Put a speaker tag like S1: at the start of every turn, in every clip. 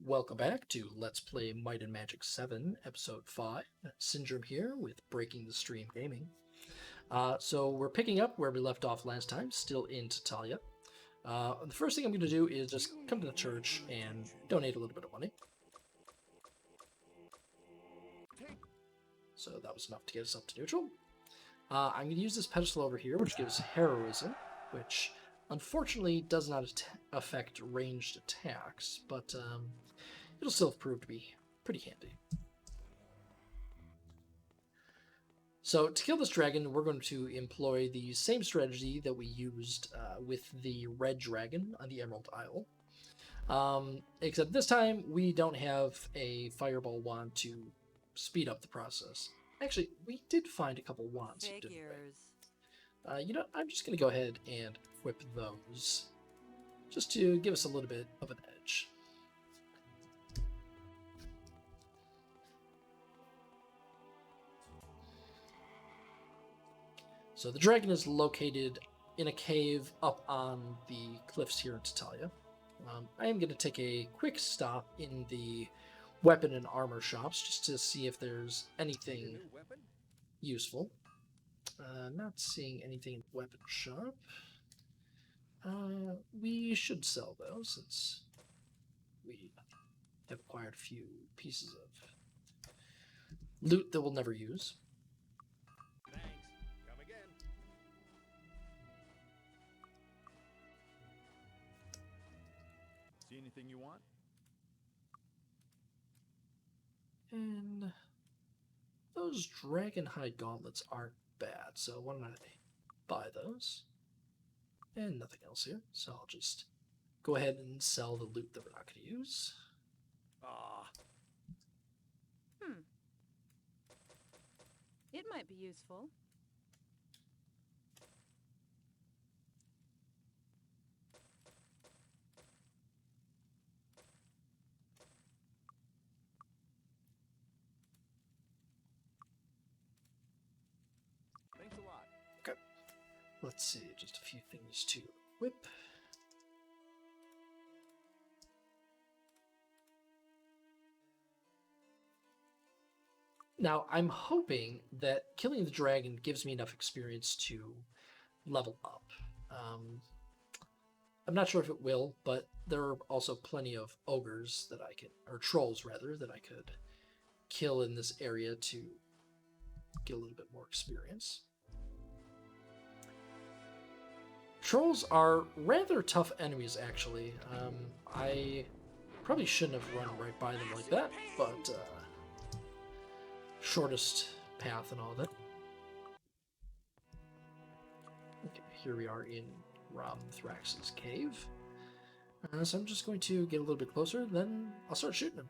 S1: Welcome back to Let's Play Might and Magic 7, Episode 5. Syndrome here with Breaking the Stream Gaming. So we're picking up where we left off last time, still in Tatalia. The first thing I'm going to do is just come to the church and donate a little bit of money. So that was enough to get us up to neutral. I'm going to use this pedestal over here, which gives heroism, which unfortunately does not affect ranged attacks, but it'll still prove to be pretty handy. So to kill this dragon, we're going to employ the same strategy that we used with the red dragon on the Emerald Isle. Except this time, we don't have a fireball wand to speed up the process. Actually, we did find a couple wands, didn't we? You know, I'm just going to go ahead and equip those, just to give us a little bit of an edge. So the dragon is located in a cave up on the cliffs here in Tatalia. I am going to take a quick stop in the weapon and armor shops just to see if there's anything useful. Not seeing anything in the weapon shop. We should sell those since we have acquired a few pieces of loot that we'll never use.
S2: Thanks. Come again. See anything you want?
S1: And those dragon hide gauntlets aren't bad, so why don't I buy those? And nothing else here, so I'll just go ahead and sell the loot that we're not going to use.
S2: Ah,
S3: It might be useful.
S2: thanks a lot.
S1: Okay, let's see, just a few things to equip. Now, I'm hoping that killing the dragon gives me enough experience to level up. I'm not sure if it will, but there are also plenty of ogres that I can, or trolls rather, that I could kill in this area to get a little bit more experience. Trolls are rather tough enemies, actually. I probably shouldn't have run right by them like that, but shortest path and all that. Okay, here we are in Wromthrex's cave. So I'm just going to get a little bit closer, then I'll start shooting him.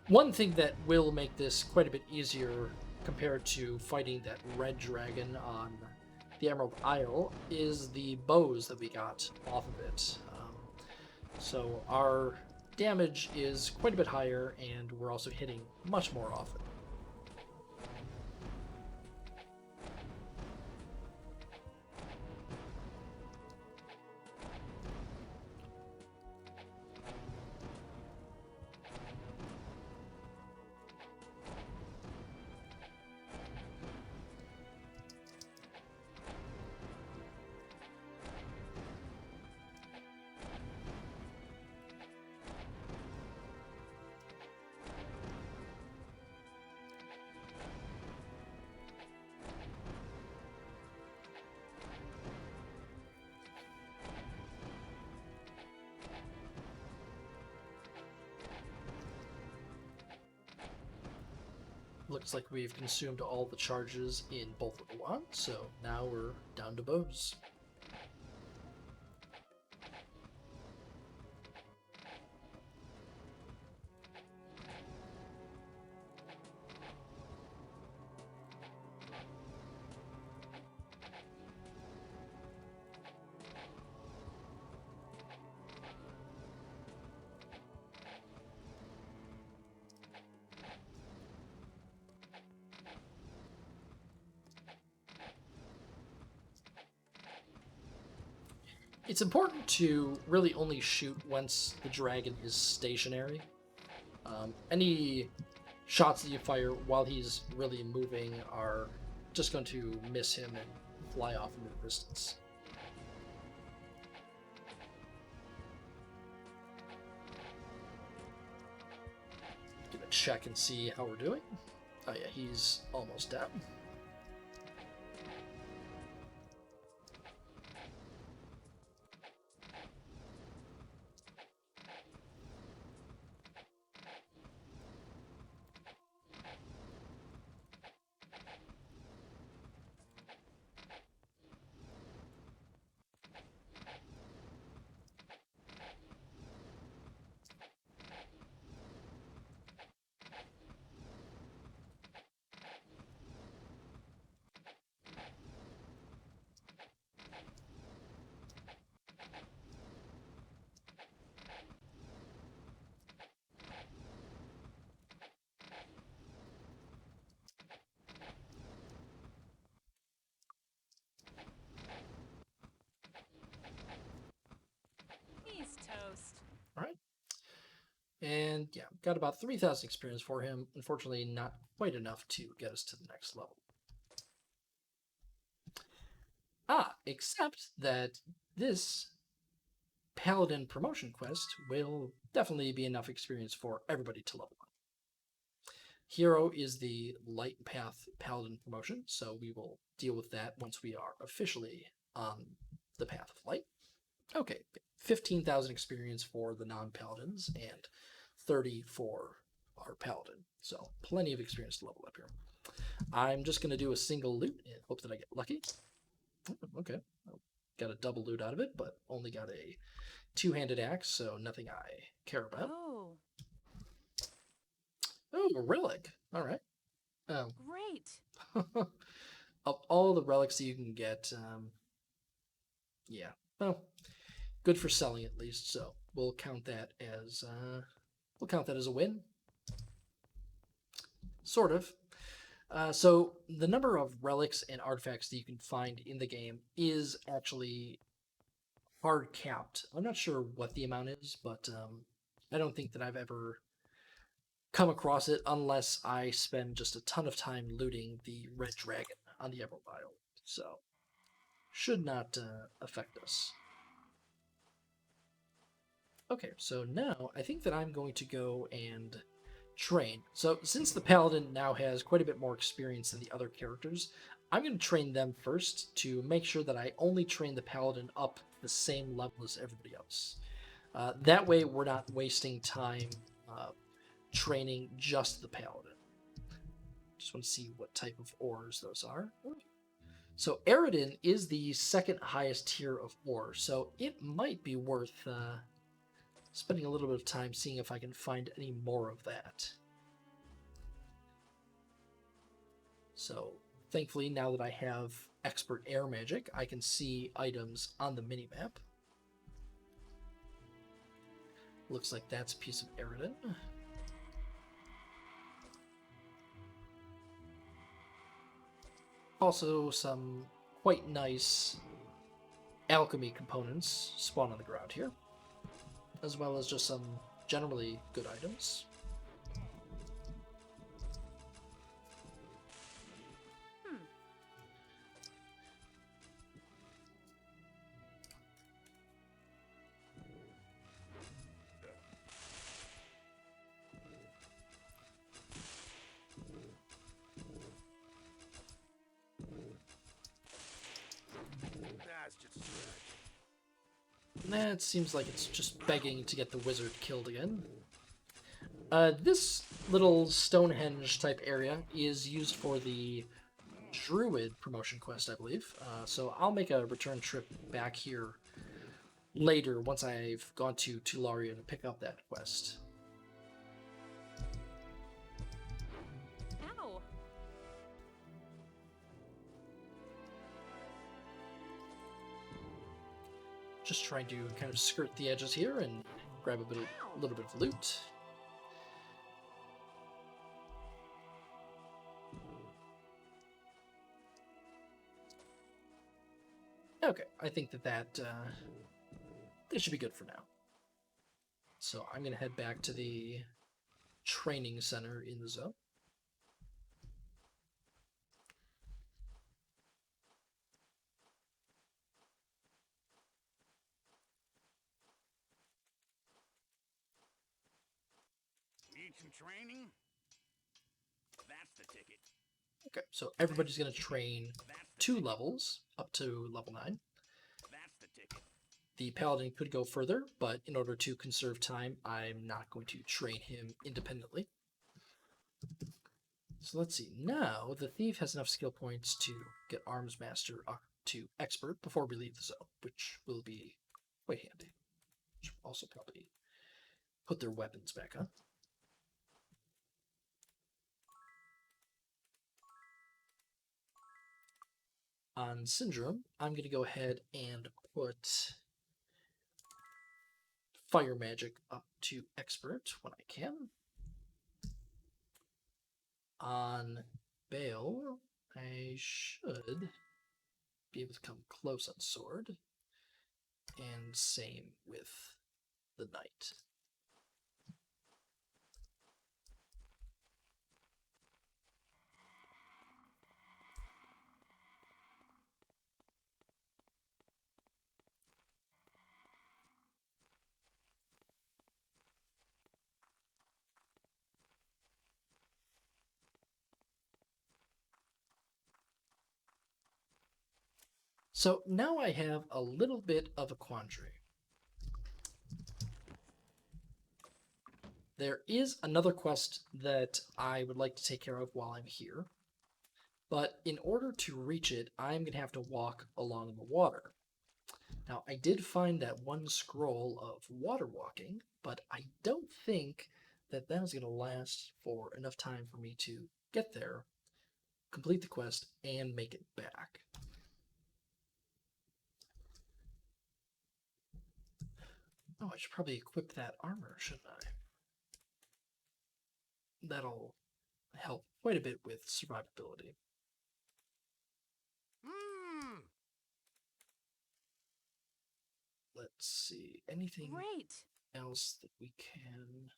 S1: One thing that will make this quite a bit easier compared to fighting that red dragon on the Emerald Isle is the bows that we got off of it. So our damage is quite a bit higher, and we're also hitting much more often. Looks like we've consumed all the charges in both of the wands, so now we're down to bows. It's important to really only shoot once the dragon is stationary. Any shots that you fire while he's really moving are just going to miss him and fly off into the distance. Give a check and see how we're doing. Oh yeah, he's almost down.
S3: He's toast.
S1: All right. And yeah, got about 3,000 experience for him. Unfortunately, not quite enough to get us to the next level. Except that this Paladin promotion quest will definitely be enough experience for everybody to level up. Hero is the Light Path Paladin promotion, so we will deal with that once we are officially on the Path of Light. Okay, 15,000 experience for the non-Paladins and 30 for our Paladin. So plenty of experience to level up here. I'm just going to do a single loot and hope that I get lucky. Okay, got a double loot out of it, but only got a two-handed axe, so nothing I care about. Oh, a relic. All right.
S3: Great.
S1: Of all the relics that you can get, yeah, well, good for selling at least. So we'll count that as a win. Sort of. So the number of relics and artifacts that you can find in the game is actually hard capped. I'm not sure what the amount is, but I don't think that I've ever come across it unless I spend just a ton of time looting the red dragon on the Emerald Isle. So should not affect us. Okay, so now I think that I'm going to go and train. So since the Paladin now has quite a bit more experience than the other characters, I'm going to train them first to make sure that I only train the Paladin up the same level as everybody else. That way we're not wasting time training just the Paladin. Just want to see what type of ores those are. So Aridin is the second highest tier of ore, so it might be worth spending a little bit of time seeing if I can find any more of that. So thankfully, now that I have expert air magic, I can see items on the minimap. Looks like that's a piece of Aridin. Also some quite nice alchemy components spawn on the ground here, as well as just some generally good items.
S2: That's just
S1: That seems like it's just begging to get the wizard killed again. This little Stonehenge type area is used for the Druid promotion quest, I believe. So I'll make a return trip back here later once I've gone to Tularia to pick up that quest.
S3: Ow.
S1: Just trying to kind of skirt the edges here and grab a little bit of loot. Okay, I think that this should be good for now. So I'm going to head back to the training center in the zone.
S2: Need some training? That's the ticket.
S1: Okay, so everybody's going to train 2 levels up to level 9.
S2: That's the ticket.
S1: The paladin could go further, but in order to conserve time, I'm not going to train him independently. So let's see. Now, the thief has enough skill points to get arms master up to expert before we leave the zone, which will be quite handy. Should also probably put their weapons back on. On Syndrome, I'm going to go ahead and put Fire Magic up to Expert when I can. On Bale, I should be able to come close on Sword. And same with the Knight. So now I have a little bit of a quandary. There is another quest that I would like to take care of while I'm here, but in order to reach it, I'm going to have to walk along the water. Now, I did find that one scroll of water walking, but I don't think that that is going to last for enough time for me to get there, complete the quest, and make it back. Oh, I should probably equip that armor, shouldn't I? That'll help quite a bit with survivability. Let's see, anything else that we can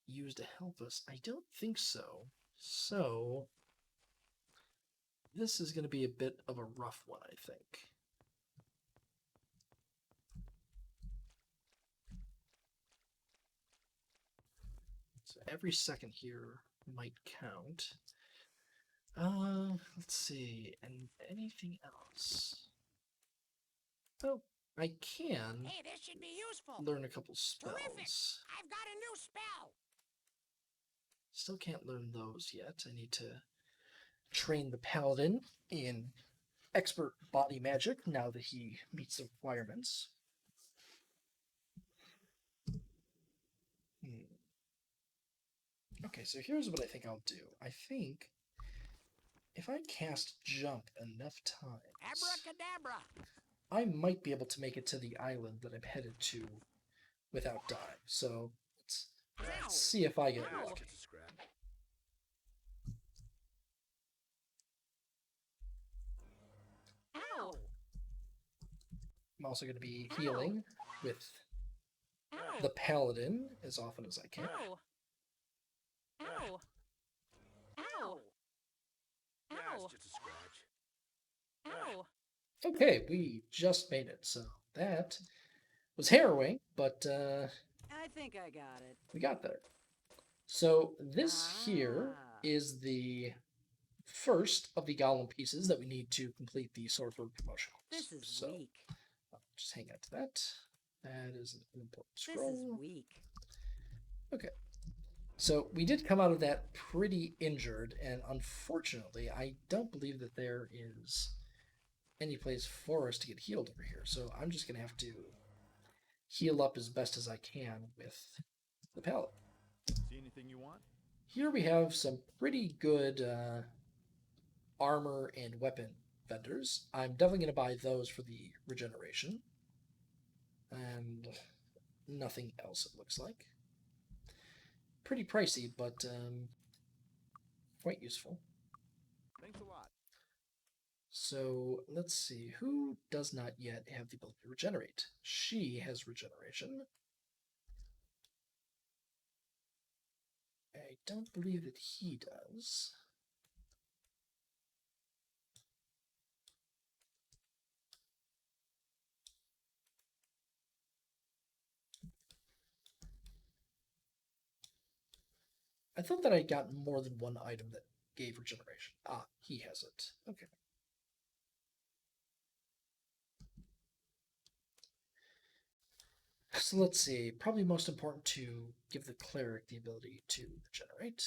S1: use to help us? I don't think so. So, this is going to be a bit of a rough one, I think. So every second here might count. Let's see, and anything else? Oh, I can
S4: Hey, this should be useful.
S1: learn a couple spells.
S4: Terrific. I've got a new spell.
S1: Still can't learn those yet. I need to train the paladin in expert body magic now that he meets the requirements. Okay, so here's what I think I'll do. I think if I cast jump enough times,
S4: Abracadabra.
S1: I might be able to make it to the island that I'm headed to without dying. So let's see if I get lucky.
S2: It's a scrap.
S3: Ow!
S1: I'm also going to be healing with
S3: Ow!
S1: the paladin as often as I can.
S3: Ow! Ow! Ow! Ow!
S2: It's just a scratch.
S3: Ow!
S1: Okay, we just made it. So that was harrowing, but
S4: I think I got it.
S1: we got there. So this here is the first of the golem pieces that we need to complete the Crusader Promotion.
S4: This is
S1: so,
S4: weak.
S1: Just hang out to that. That is an important
S4: This
S1: scroll.
S4: is weak.
S1: Okay. So we did come out of that pretty injured, and unfortunately, I don't believe that there is any place for us to get healed over here. So I'm just going to have to heal up as best as I can with the pallet.
S2: See anything you want?
S1: Here we have some pretty good armor and weapon vendors. I'm definitely going to buy those for the regeneration. And nothing else, it looks like. Pretty pricey, but quite useful.
S2: Thanks a lot.
S1: So let's see, who does not yet have the ability to regenerate? She has regeneration. I don't believe that he does. I thought that I got more than one item that gave regeneration. Ah, he has it. Okay. So let's see. Probably most important to give the cleric the ability to regenerate.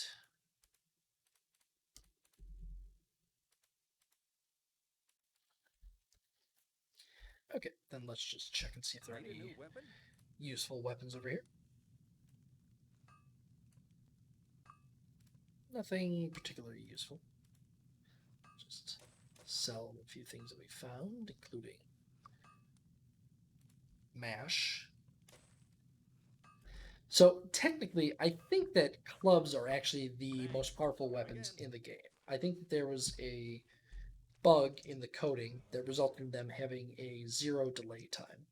S1: Okay, then let's just check and see if there are
S2: Need a
S1: any
S2: new weapon?
S1: useful weapons over here. Nothing particularly useful. Just sell a few things that we found, including mash. So technically, I think that clubs are actually the most powerful weapons in the game. I think that there was a bug in the coding that resulted in them having a 0 delay time.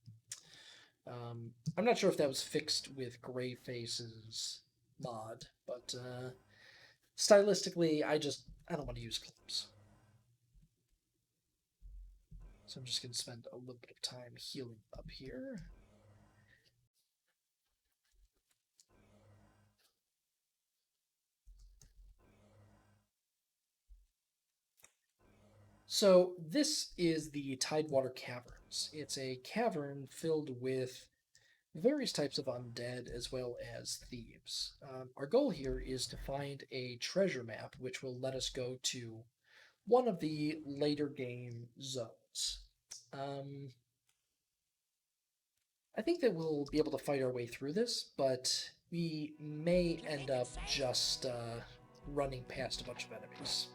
S1: I'm not sure if that was fixed with Greyface's mod, but stylistically, I don't want to use clubs. So I'm just going to spend a little bit of time healing up here. So this is the Tidewater Caverns. It's a cavern filled with various types of undead as well as thieves. Our goal here is to find a treasure map which will let us go to one of the later game zones. I think that we'll be able to fight our way through this, but we may end up just running past a bunch of enemies.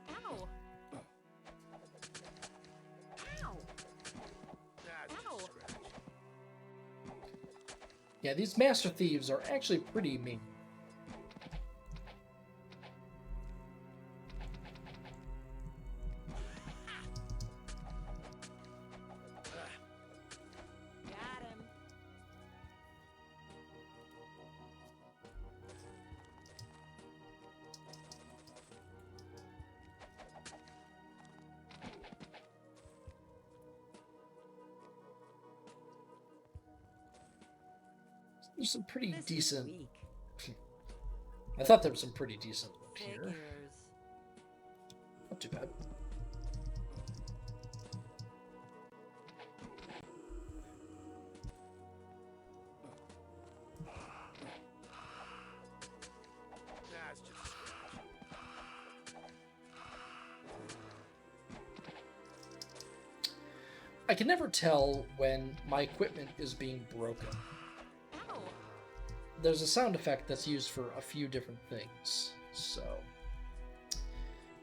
S3: Ow! Ow!
S2: That's just
S3: Ow.
S2: a scratch.
S1: Yeah, these master thieves are actually pretty mean.
S4: Got him.
S1: There's some pretty
S4: This is
S1: decent...
S4: weak.
S1: I thought there was some pretty decent loot here.
S4: Figures.
S1: Not too bad.
S2: That's just a scratch.
S1: I can never tell when my equipment is being broken.
S3: Ow!
S1: There's a sound effect that's used for a few different things, so...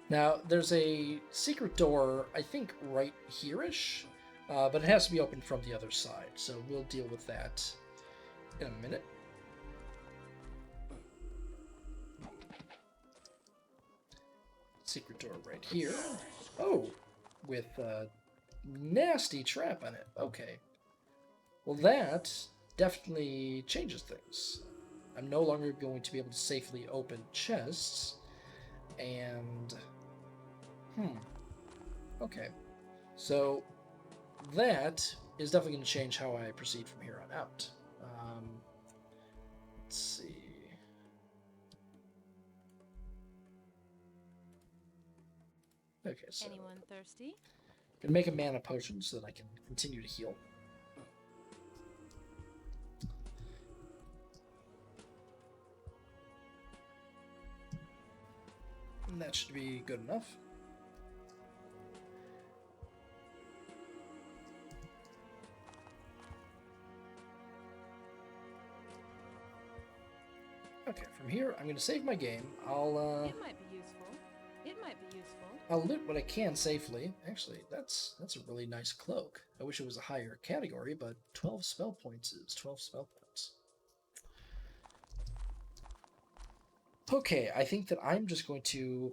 S1: Now, there's a secret door, I think right here-ish, but it has to be opened from the other side, so we'll deal with that in a minute. Secret door right here. Oh, with a nasty trap on it. Okay. Well, that definitely changes things. I'm no longer going to be able to safely open chests, and... Okay. So, that is definitely going to change how I proceed from here on out. Let's see... Okay, so...
S3: Anyone thirsty?
S1: Gonna make a mana potion so that I can continue to heal. And that should be good enough. Okay, from here, I'm going to save my game. I'll
S3: It might be useful. It might be useful.
S1: I'll loot what I can safely. Actually, that's a really nice cloak. I wish it was a higher category, but 12 spell points is 12 spell points. Okay, I think that I'm just going to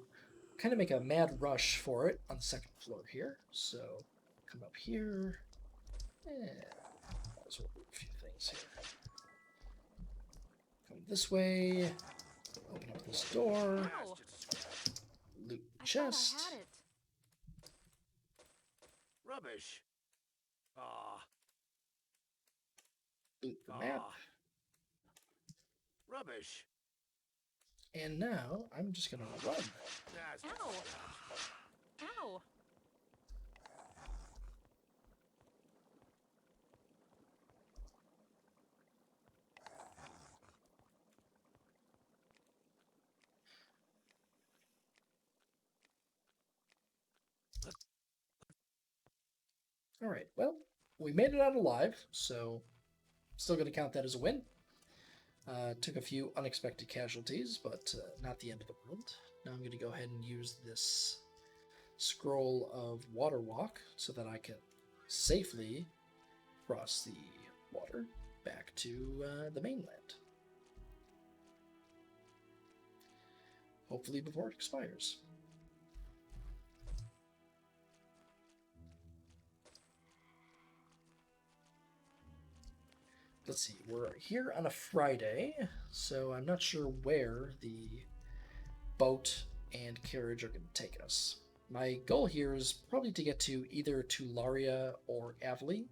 S1: kind of make a mad rush for it on the second floor here. So come up here. And might as well do a few things here. Come this way. Open up this door.
S3: Ow!
S1: Loot
S3: I
S1: chest.
S3: thought I had it.
S2: Rubbish. Ah,
S1: Loot the map.
S2: rubbish.
S1: And now I'm just gonna run.
S2: That's
S3: Ow! Ow!
S1: All right. Well, we made it out alive, so still gonna count that as a win. Took a few unexpected casualties, but not the end of the world. Now I'm gonna go ahead and use this scroll of water walk so that I can safely cross the water back to the mainland. Hopefully before it expires. Let's see, we're here on a Friday, so I'm not sure where the boat and carriage are going to take us. My goal here is probably to get to either Tularia or Avley.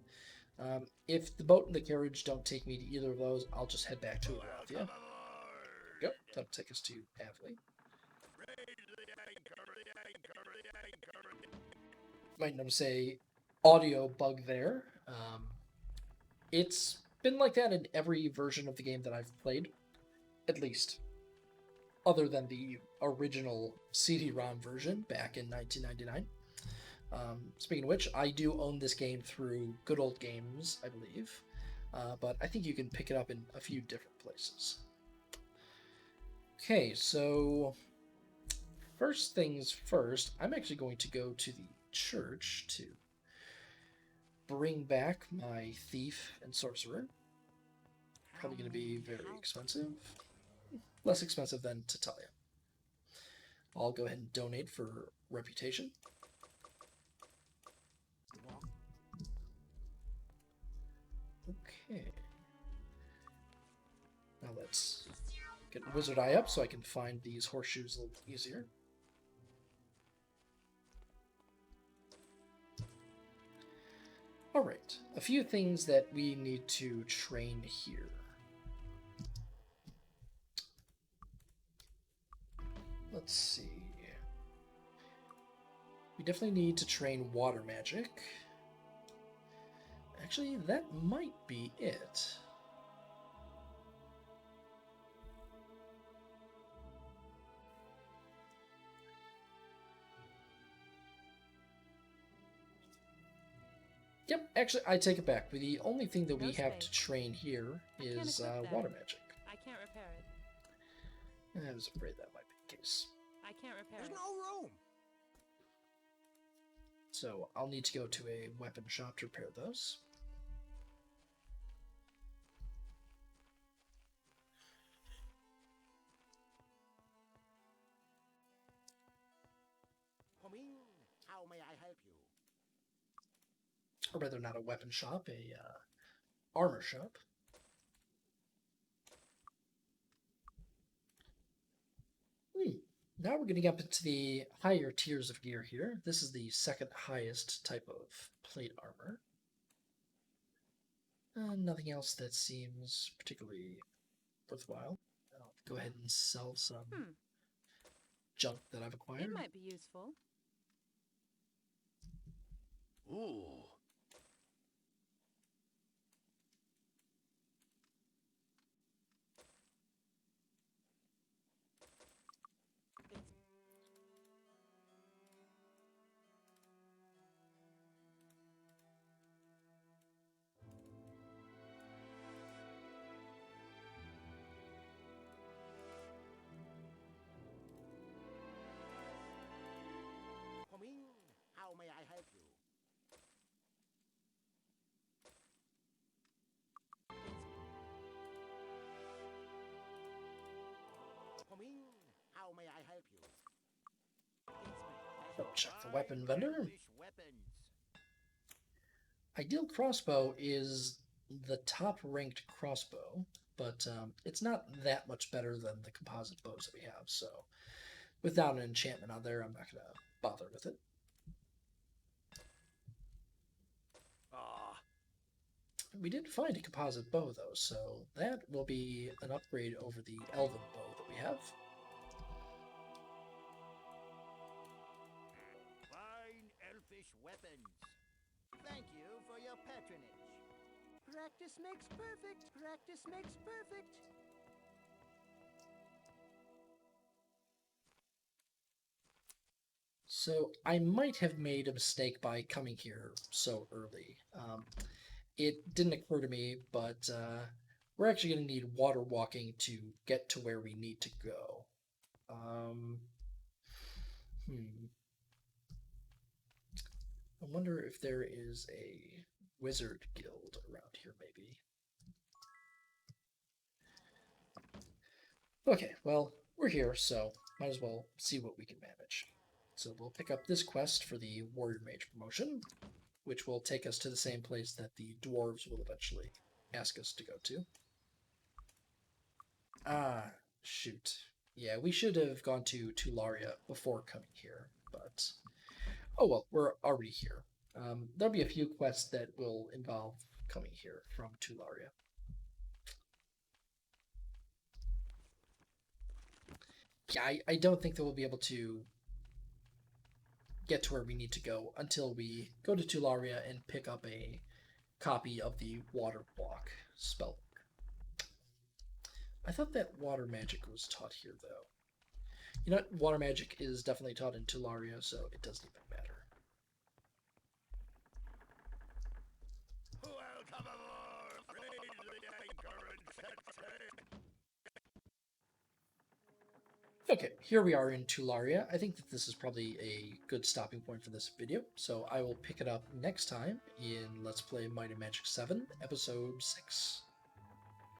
S1: If the boat and the carriage don't take me to either of those, I'll just head back to Arathia. Yep, that'll take us to Avley. Might notice a audio bug there. It's been like that in every version of the game that I've played, at least, other than the original CD-ROM version back in 1999. Speaking of which, I do own this game through Good Old Games, I believe, but I think you can pick it up in a few different places. Okay, so first things first, I'm actually going to go to the church to bring back my thief and sorcerer. Probably going to be very expensive. Less expensive than Tatalia. I'll go ahead and donate for reputation. Okay. Now let's get Wizard Eye up so I can find these horseshoes a little easier. Alright, a few things that we need to train here. Let's see. We definitely need to train water magic. Actually, that might be it. Yep, actually, I take it back. The only thing that we
S3: No
S1: have to
S3: space.
S1: train here
S3: I can't
S1: is
S3: equip that.
S1: water magic.
S3: I can't repair it.
S1: I was afraid that might be the case.
S3: I can't repair
S4: There's
S3: it.
S4: no room.
S1: So I'll need to go to a weapon shop to repair those.
S4: Come in. How may I help you?
S1: Or rather, not a weapon shop, a armor shop. Now we're getting up into the higher tiers of gear here. This is the second highest type of plate armor. Nothing else that seems particularly worthwhile. I'll go ahead and sell some junk that I've acquired.
S3: It might be useful.
S2: Ooh.
S4: Come in. How may I help you?
S1: I'll check the weapon vendor.
S4: Elfish weapons.
S1: Ideal crossbow is the top ranked crossbow, but it's not that much better than the composite bows that we have. So without an enchantment on there, I'm not going to bother with it.
S2: Ah,
S1: We did find a composite bow though, so that will be an upgrade over the elven bow that we have.
S4: Fine elfish weapons. Thank you for your patronage. Practice makes perfect. Practice makes perfect.
S1: So I might have made a mistake by coming here so early. It didn't occur to me, but we're actually going to need water walking to get to where we need to go. I wonder if there is a wizard guild around here, maybe. Okay, well, we're here, so might as well see what we can manage. So we'll pick up this quest for the Warrior Mage promotion, which will take us to the same place that the dwarves will eventually ask us to go to. Ah, shoot. Yeah, we should have gone to Tularia before coming here, but oh well, we're already here. There'll be a few quests that will involve coming here from Tularia. Yeah, I don't think that we'll be able to get to where we need to go until we go to Tularia and pick up a copy of the Water Block spell. I thought that water magic was taught here, though. You know what? Water magic is definitely taught in Tularia, so it doesn't even matter.
S2: welcome aboard. Raise the anchor and set sail.
S1: Okay, here we are in Tularia. I think that this is probably a good stopping point for this video, so I will pick it up next time in Let's Play Might and Magic 7, Episode 6.